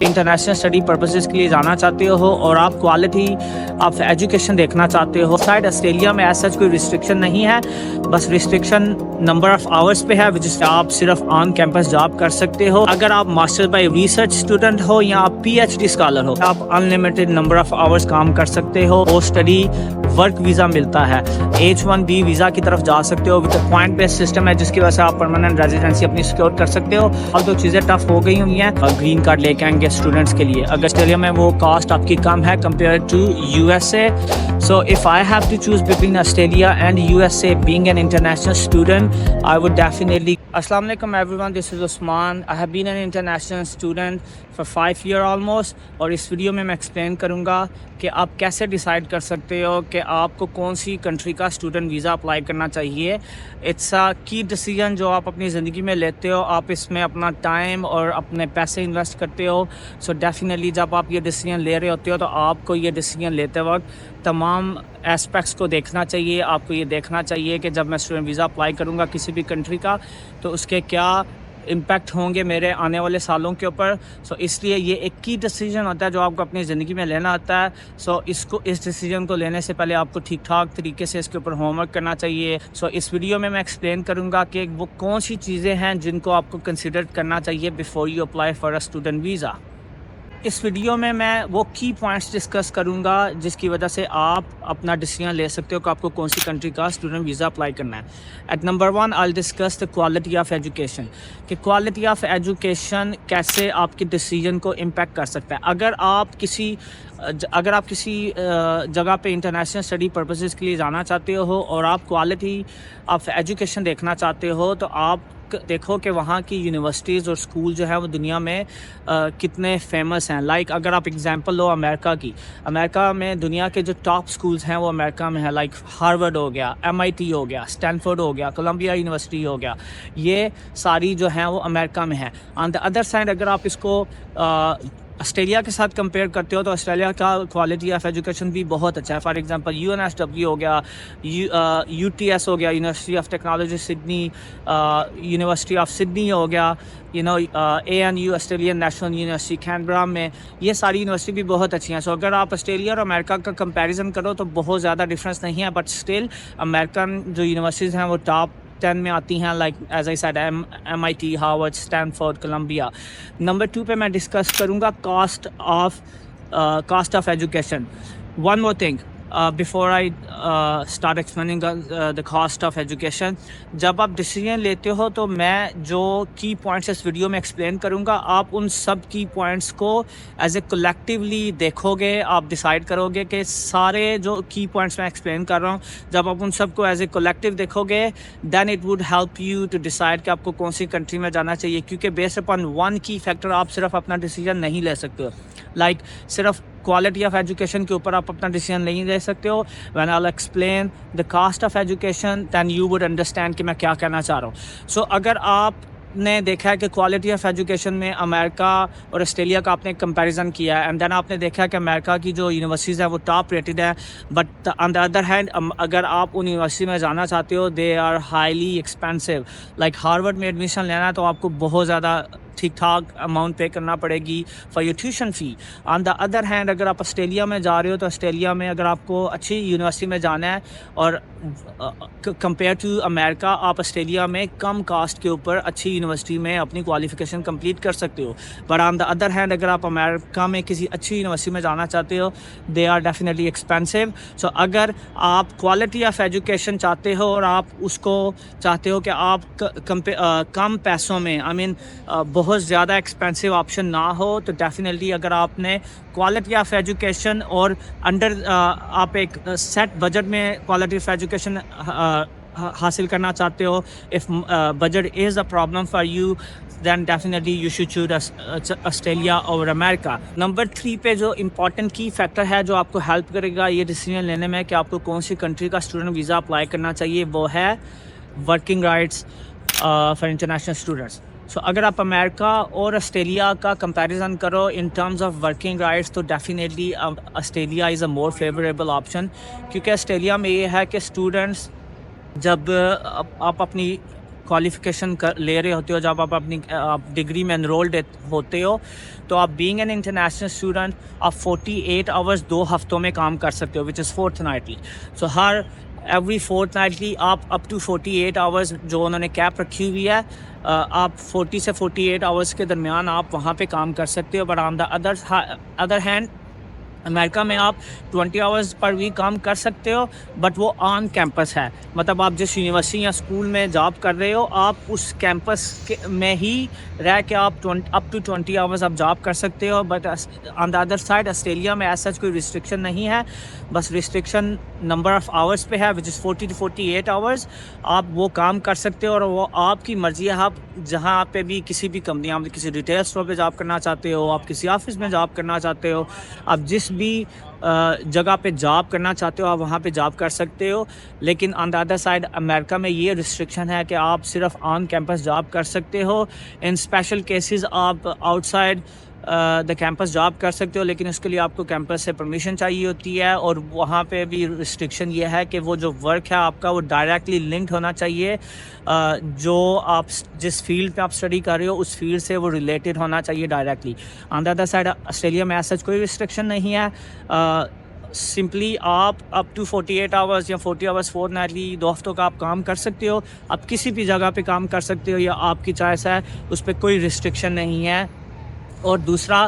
International study purposes के लिए जाना चाहते हो और आप क्वालिटी ऑफ एजुकेशन देखना चाहते हो। साइड ऑस्ट्रेलिया में ऐसा कोई रिस्ट्रिक्शन नहीं है, बस रिस्ट्रिक्शन नंबर ऑफ आवर्स पे है, जिससे आप सिर्फ ऑन कैंपस जॉब कर सकते हो। अगर आप मास्टर बाय रिसर्च स्टूडेंट हो या आप PhD स्कॉलर हो, आप अनलिमिटेड नंबर ऑफ आवर्स काम कर सकते हो। पोस्ट स्टडी वर्क वीज़ा मिलता है, H1B वीज़ा की तरफ जा सकते हो। विद पॉइंट बेस्ड सिस्टम है, जिसकी वजह से आप परमानेंट रेजिडेंसी अपनी सिक्योर कर सकते हो। और तो चीज़ें टफ हो गई हुई हैं ग्रीन कार्ड लेके आएंगे स्टूडेंट्स के लिए। अगर ऑस्ट्रेलिया में वो कास्ट आपकी कम है compare to USA, so if I have to choose between Australia and USA being an international student, I would definitely. Assalamu alaikum everyone, this is Usman. I have been an international student for 5 years almost, और इस video में मैं explain करूँगा कि आप कैसे decide कर सकते हो कि आपको कौन सी कंट्री का स्टूडेंट वीज़ा अप्लाई करना चाहिए। इट्स अ की डिसीजन जो आप अपनी ज़िंदगी में लेते हो, आप इसमें अपना टाइम और अपने पैसे इन्वेस्ट करते हो। सो डेफिनेटली जब आप ये डिसीजन ले रहे होते हो तो आपको ये डिसीजन लेते वक्त तमाम एस्पेक्ट्स को देखना चाहिए। आपको ये देखना चाहिए कि जब मैं स्टूडेंट वीज़ा अप्लाई करूँगा किसी भी कंट्री का, तो उसके क्या इम्पैक्ट होंगे मेरे आने वाले सालों के ऊपर। सो इसलिए ये एक की डिसीजन होता है जो आपको अपनी ज़िंदगी में लेना होता है। सो इस डिसीजन को लेने से पहले आपको ठीक ठाक तरीके से इसके ऊपर होमवर्क करना चाहिए। सो इस वीडियो में मैं एक्सप्लेन करूँगा कि वो कौन सी चीज़ें हैं जिनको आपको कंसिडर करना चाहिए before you apply for a student visa. इस वीडियो में मैं वो की पॉइंट्स डिस्कस करूंगा जिसकी वजह से आप अपना डिसीजन ले सकते हो कि आपको कौन सी कंट्री का स्टूडेंट वीज़ा अप्लाई करना है। At number 1 I will discuss the quality of education, कि क्वालिटी ऑफ एजुकेशन कैसे आपके डिसीजन को इम्पेक्ट कर सकता है। अगर आप किसी जगह पे इंटरनेशनल स्टडी पर्पसेस के लिए जाना चाहते हो और आप क्वालिटी ऑफ एजुकेशन देखना चाहते हो, तो आप देखो कि वहाँ की यूनिवर्सिटीज़ और स्कूल जो है वो दुनिया में कितने फेमस हैं। लाइक अगर आप एग्जांपल लो अमेरिका में दुनिया के जो टॉप स्कूल्स हैं वो अमेरिका में है। लाइक हार्वर्ड हो गया, MIT हो गया, स्टैनफोर्ड हो गया, कोलंबिया यूनिवर्सिटी हो गया, ये सारी जो हैं वो अमेरिका में है। ऑन द अदर साइड अगर आप इसको ऑस्ट्रेलिया के साथ कंपेयर करते हो तो ऑस्ट्रेलिया का क्वालिटी ऑफ एजुकेशन भी बहुत अच्छा है। फॉर एग्जांपल UNSW हो गया, UTS हो गया, university of technology Sydney, university of Sydney हो गया, ANU Australian national university Canberra में, ये सारी यूनिवर्सिटी भी बहुत अच्छी हैं। सो अगर आप ऑस्ट्रेलिया और अमेरिका का कंपैरिजन करो तो बहुत ज़्यादा डिफरेंस नहीं है, बट स्टिल अमेरिकन जो यूनिवर्सिटीज़ हैं वो टॉप 10 में आती हैं। Like as I said MIT, Harvard, Stanford, Columbia. Number 2 पे मैं डिस्कस करूँगा cost of education. One more thing before I start explaining the cost of education, जब आप डिसीजन लेते हो तो मैं जो की पॉइंट्स इस वीडियो में एक्सप्लेन करूँगा, आप उन सब की पॉइंट्स को एज ए कलेक्टिवली देखोगे, आप डिसाइड करोगे कि सारे जो की पॉइंट्स मैं एक्सप्लेन कर रहा हूँ, जब आप उन सब को एज ए कलेक्टिव देखोगे then it would help you to decide कि आपको कौन सी कंट्री में जाना चाहिए। क्योंकि based upon one key factor आप सिर्फ अपना डिसीजन नहीं ले सकते हो। लाइक सिर्फ क्वालिटी ऑफ एजुकेशन के ऊपर आप अपना डिसीजन नहीं ले सकते हो। When I will explain the cost of education then you would understand कि मैं क्या कहना चाह रहा हूँ। सो अगर आपने देखा है कि क्वालिटी ऑफ एजुकेशन में अमेरिका और ऑस्ट्रेलिया का आपने कंपैरिजन किया है, एंड देन आपने देखा है कि अमेरिका की जो यूनिवर्सिटीज़ हैं वो टॉप रेटेड है, but on the other hand अगर आप उन यूनिवर्सिटी में जाना चाहते हो they are highly expensive. Like Harvard में एडमिशन लेना है तो आपको बहुत ज़्यादा ठीक ठाक अमाउंट पे करना पड़ेगी for your tuition fee. On the other hand अगर आप ऑस्ट्रेलिया में जा रहे हो तो ऑस्ट्रेलिया में अगर आपको अच्छी यूनिवर्सिटी में जाना है और कंपेयर टू अमेरिका, आप ऑस्ट्रेलिया में कम कास्ट के ऊपर अच्छी यूनिवर्सिटी में अपनी क्वालिफिकेशन कंप्लीट कर सकते हो। But on the other hand अगर आप अमेरिका में किसी अच्छी यूनिवर्सिटी में जाना चाहते हो दे आर डेफिनेटली एक्सपेंसिव। सो अगर आप क्वालिटी ऑफ एजुकेशन चाहते हो और आप उसको चाहते हो कि आप कम पैसों में बहुत ज़्यादा एक्सपेंसिव ऑप्शन ना हो, तो डेफिनेटली अगर आपने क्वालिटी ऑफ एजुकेशन और अंडर आप एक सेट बजट में क्वालिटी ऑफ एजुकेशन हासिल करना चाहते हो, if budget is a problem for you then definitely you should choose Australia और अमेरिका। नंबर 3 पे जो इम्पॉर्टेंट की फैक्टर है जो आपको हेल्प करेगा ये डिसीजन लेने में कि आपको कौन सी कंट्री का स्टूडेंट वीज़ा अप्लाई करना चाहिए, वो है working rights for international students. So अगर आप अमेरिका और ऑस्ट्रेलिया का कंपैरिजन करो in terms of working rights तो definitely Australia is a more favourable option. क्योंकि ऑस्ट्रेलिया में ये है कि स्टूडेंट्स जब आप अपनी क्वालिफ़िकेशन ले रहे होते हो, जब आप अपनी आप डिग्री में एनरोल्ड होते हो, तो आप बीइंग एन इंटरनेशनल स्टूडेंट आप 48 आवर्स 2 हफ्तों में काम कर सकते हो, which is fortnightly. So her every fortnightly आप अप टू 48 आवर्स, जो उन्होंने कैप रखी हुई है, आप 40 से 48 आवर्स के दरमियान आप वहाँ पे काम कर सकते हो। But on the other hand America में आप 20 आवर्स पर वीक काम कर सकते हो, बट वो ऑन कैंपस है। मतलब आप जिस यूनिवर्सिटी या स्कूल में जॉब कर रहे हो, आप उस कैंपस में ही रह के आप अप टू 20 आवर्स आप जॉब कर सकते हो। But on the other side Australia में ऐसा कोई रिस्ट्रिक्शन नहीं है, बस रिस्ट्रिक्शन नंबर ऑफ़ आवर्स पे है, विच इज़ 40 to 48 आवर्स। आप वो काम कर सकते हो और वो आपकी मर्ज़ी है। आप जहाँ पे भी किसी भी कंपनी, आप किसी रिटेल स्टोर पे जॉब करना चाहते हो, आप किसी ऑफिस में जॉब करना चाहते हो, आप जिस भी जगह पे जॉब करना चाहते हो, आप वहाँ पे जॉब कर सकते हो। लेकिन on the other side America में ये रिस्ट्रिक्शन है कि आप सिर्फ ऑन कैंपस जॉब कर सकते हो। इन स्पेशल केसेस आप आउटसाइड द कैंपस जॉब कर सकते हो, लेकिन उसके लिए आपको कैंपस से परमिशन चाहिए होती है। और वहाँ पे भी रिस्ट्रिक्शन ये है कि वो जो वर्क है आपका, वो डायरेक्टली लिंक्ड होना चाहिए, जो आप जिस फील्ड पे आप स्टडी कर रहे हो उस फील्ड से वो रिलेटेड होना चाहिए directly. On the other side Australia में ऐसा कोई रिस्ट्रिक्शन नहीं है। सिंपली आप अप टू 48 आवर्स या 40 आवर्स फोर्टनाइटली 2 हफ्तों का आप काम कर सकते हो। आप किसी भी जगह पे काम कर सकते हो, या आपकी चॉइस है, उस पर कोई रिस्ट्रिक्शन नहीं है। और दूसरा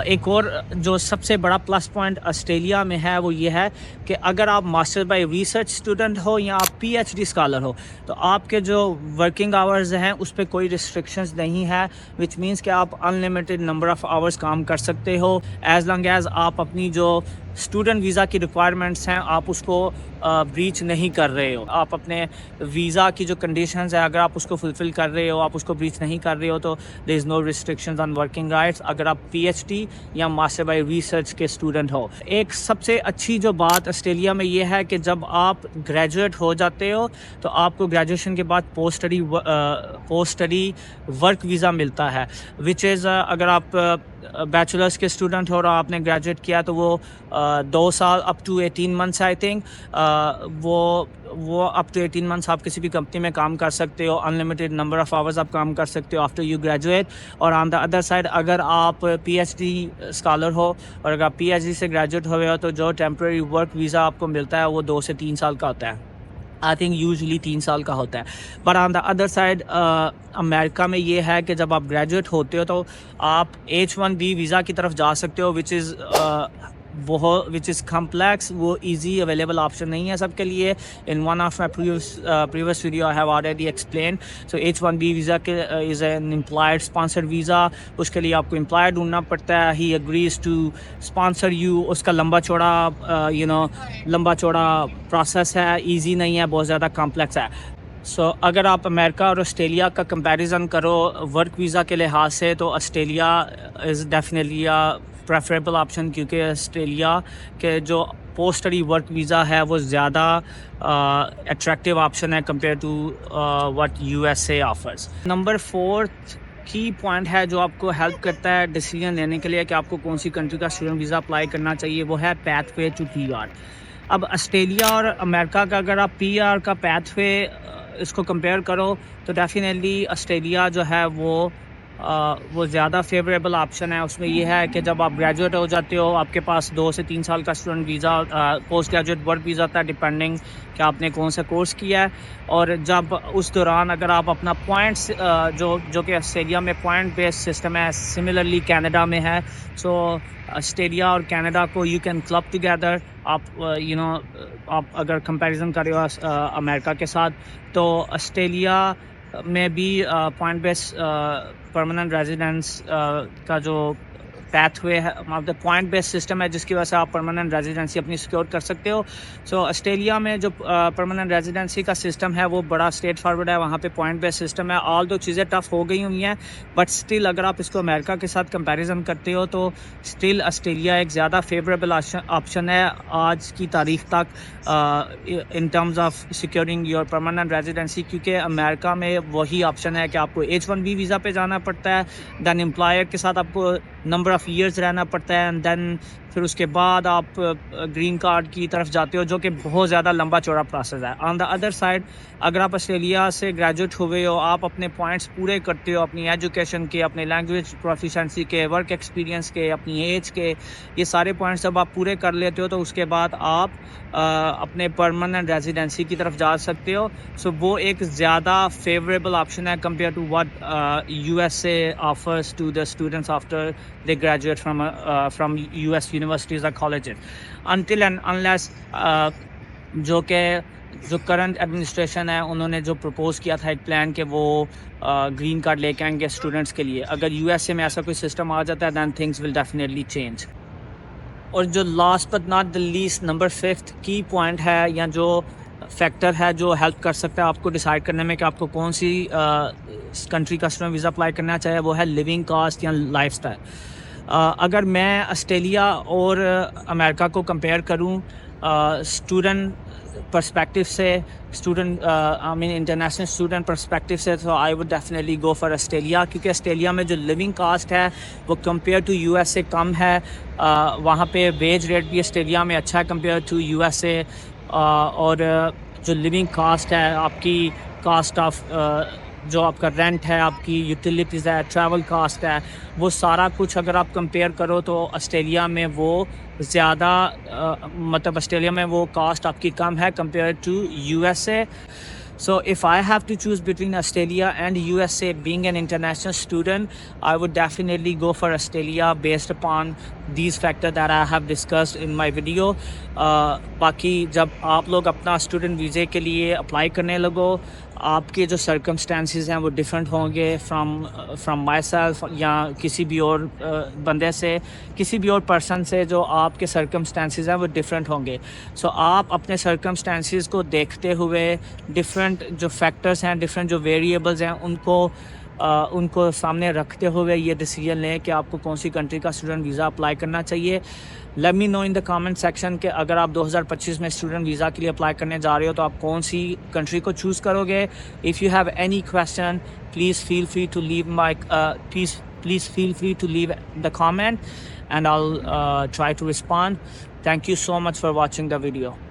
एक और जो सबसे बड़ा प्लस पॉइंट ऑस्ट्रेलिया में है, वो ये है कि अगर आप मास्टर बाय रिसर्च स्टूडेंट हो या आप पीएचडी स्कॉलर हो, तो आपके जो वर्किंग आवर्स हैं उस पर कोई रिस्ट्रिक्शंस नहीं है, विच मीन्स कि आप अनलिमिटेड नंबर ऑफ़ आवर्स काम कर सकते हो, एज़ लॉन्ग एज़ आप अपनी जो स्टूडेंट वीज़ा की रिक्वायरमेंट्स हैं आप उसको ब्रीच नहीं कर रहे हो। आप अपने वीज़ा की जो कंडीशंस है, अगर आप उसको फुलफ़िल कर रहे हो, आप उसको ब्रीच नहीं कर रहे हो, तो there is no restrictions on working rights, अगर आप पीएचडी या मास्टर बाय रिसर्च के स्टूडेंट हो। एक सबसे अच्छी जो बात ऑस्ट्रेलिया में ये है कि जब आप ग्रेजुएट हो जाते हो, तो आपको ग्रेजुएशन के बाद पोस्ट स्टडी वर्क वीज़ा मिलता है, विच इज़ अगर आप बैचलर्स के स्टूडेंट हो और आपने ग्रेजुएट किया, तो वो 2 साल up to 18 months I think, वो अप टू 18 मंथ्स आप किसी भी कंपनी में काम कर सकते हो। अनलिमिटेड नंबर ऑफ़ आवर्स आप काम कर सकते हो आफ्टर यू ग्रेजुएट। और ऑन द अदर साइड अगर आप पीएचडी स्कॉलर हो और अगर आप पीएचडी से ग्रेजुएट हुए हो, तो जो टेम्प्रेरी वर्क वीज़ा आपको मिलता है वो 2 से 3 साल का होता है। आई थिंक यूजली 3 साल का होता है। But on the other side America में ये है कि जब आप ग्रेजुएट होते हो, तो आप H1B वीज़ा की तरफ जा सकते हो, विच इज़ कम्प्लेक्स। वो इजी अवेलेबल ऑप्शन नहीं है सबके लिए। In one of my previous video I have already explain. So H1B visa के is an employed sponsored visa. उसके लिए आपको एम्प्लॉयर ढूंढना पड़ता है, he agrees to sponsor you. उसका लंबा चौड़ा प्रोसेस है, ईजी नहीं है, बहुत ज़्यादा कॉम्प्लेक्स है। अगर आप अमेरिका और ऑस्ट्रेलिया का कंपैरिजन करो वर्क वीज़ा के लिहाज से, तो Australia is definitely preferable option, क्योंकि ऑस्ट्रेलिया के जो पोस्ट स्टडी वर्क वीज़ा है वो ज़्यादा अट्रैक्टिव ऑप्शन है compare to what USA offers. Number 4th की पॉइंट है जो आपको हेल्प करता है डिसीजन लेने के लिए कि आपको कौन सी कंट्री का स्टूडेंट वीज़ा अप्लाई करना चाहिए, वो है पैथवे टू PR। अब ऑस्ट्रेलिया और अमेरिका का अगर आप PR का पैथवे इसको कंपेयर करो, तो डेफिनेटली ऑस्ट्रेलिया जो है वो ज़्यादा फेवरेबल ऑप्शन है। उसमें यह है कि जब आप ग्रेजुएट हो जाते हो, आपके पास 2 से 3 साल का student visa, post graduate work visa होता है, डिपेंडिंग कि आपने कौन सा कोर्स किया है। और जब उस दौरान अगर आप अपना पॉइंट्स जो कि ऑस्ट्रेलिया में पॉइंट बेस्ड सिस्टम है, सिमिलरली कनाडा में है। सो ऑस्ट्रेलिया और कनाडा को यू कैन क्लब टुगेदर। आप अगर कंपैरिजन कर रहे हो अमेरिका के साथ, तो ऑस्ट्रेलिया में भी पॉइंट बेस्ड परमानेंट रेजिडेंस का जो पैथवे है, मतलब पॉइंट बेस्ड सिस्टम है, जिसकी वजह से आप परमानेंट रेजिडेंसी अपनी सिक्योर कर सकते हो। ऑस्ट्रेलिया में जो परमानेंट रेजिडेंसी का सिस्टम है वो बड़ा स्ट्रेट फॉरवर्ड है, वहाँ पे पॉइंट बेस्ड सिस्टम है। ऑल दो चीज़ें टफ हो गई हुई हैं, बट स्टिल अगर आप इसको अमेरिका के साथ कंपैरिजन करते हो, तो स्टिल ऑस्ट्रेलिया एक ज़्यादा फेवरेबल ऑप्शन है आज की तारीख तक इन terms of securing your permanent residency, क्योंकि अमेरिका में वही ऑप्शन है कि आपको H1B वीज़ा पे जाना पड़ता है, दैन एम्प्लॉयर के साथ आपको नंबर ऑफ़ ईयर्स रहना पड़ता है, एंड देन फिर उसके बाद आप ग्रीन कार्ड की तरफ जाते हो, जो कि बहुत ज़्यादा लंबा चौड़ा प्रोसेस है। ऑन द अदर साइड, अगर आप ऑस्ट्रेलिया से ग्रेजुएट हुए हो, आप अपने पॉइंट्स पूरे करते हो अपनी एजुकेशन के, अपने लैंग्वेज प्रोफिशेंसी के, वर्क एक्सपीरियंस के, अपनी एज के, ये सारे पॉइंट्स जब आप पूरे कर लेते हो तो उसके बाद आप अपने परमानेंट रेजिडेंसी की तरफ जा सकते हो। सो वो एक ज़्यादा फेवरेबल ऑप्शन है compare to what USA offers to the students after they graduate from US universities or colleges, until and unless जो करंट एडमिनिस्ट्रेशन है उन्होंने जो प्रपोज़ किया था एक प्लान कि वो ग्रीन कार्ड लेके आएंगे स्टूडेंट्स के लिए। अगर USA में ऐसा कोई सिस्टम आ जाता है then things will definitely change. और जो last but not the least, number 5th की पॉइंट है या जो फैक्टर है जो हेल्प कर सकता है आपको डिसाइड करने में कि आपको कौन सी कंट्री का स्टूडेंट वीज़ा अप्लाई करना चाहिए, वो है लिविंग कॉस्ट या लाइफस्टाइल। अगर मैं ऑस्ट्रेलिया और अमेरिका को कंपेयर करूं स्टूडेंट पर्सपेक्टिव से, इंटरनेशनल स्टूडेंट पर्सपेक्टिव से, तो I would definitely go for Australia, क्योंकि ऑस्ट्रेलिया में जो लिविंग कास्ट है वो कंपेयर टू USA कम है। वहाँ पे वेज रेट भी ऑस्ट्रेलिया में अच्छा है कंपेयर टू USA। और जो लिविंग कास्ट है, आपकी कास्ट ऑफ जो आपका रेंट है, आपकी यूटिलिटीज़ है, ट्रैवल कास्ट है, वो सारा कुछ अगर आप कंपेयर करो तो ऑस्ट्रेलिया में वो ज़्यादा मतलब ऑस्ट्रेलिया में वो कास्ट आपकी कम है compare to USA। So if I have to choose between Australia and USA, being an international student, I would definitely go for Australia based upon these factors that I have discussed in my video. बाकी जब आप लोग अपना student वीज़े के लिए apply करने लगो, आपके जो सर्कमस्टेंसेस हैं वो डिफरेंट होंगे फ्रॉम माई सेल्फ या किसी भी और बंदे से, किसी भी और पर्सन से। जो आपके सर्कमस्टेंसेस हैं वो डिफरेंट होंगे। सो आप अपने सर्कमस्टेंसेस को देखते हुए, डिफरेंट जो फैक्टर्स हैं, डिफरेंट जो वेरिएबल्स हैं, उनको सामने रखते हुए ये डिसीजन लें कि आपको कौन सी कंट्री का स्टूडेंट वीज़ा अप्लाई करना चाहिए। Let me know in the comment section कि अगर आप 2025 में स्टूडेंट वीज़ा के लिए अप्लाई करने जा रहे हो तो आप कौन सी कंट्री को चूज़ करोगे। If you have any question, please feel free to leave the comment and I'll try to respond. Thank you so much for watching the video.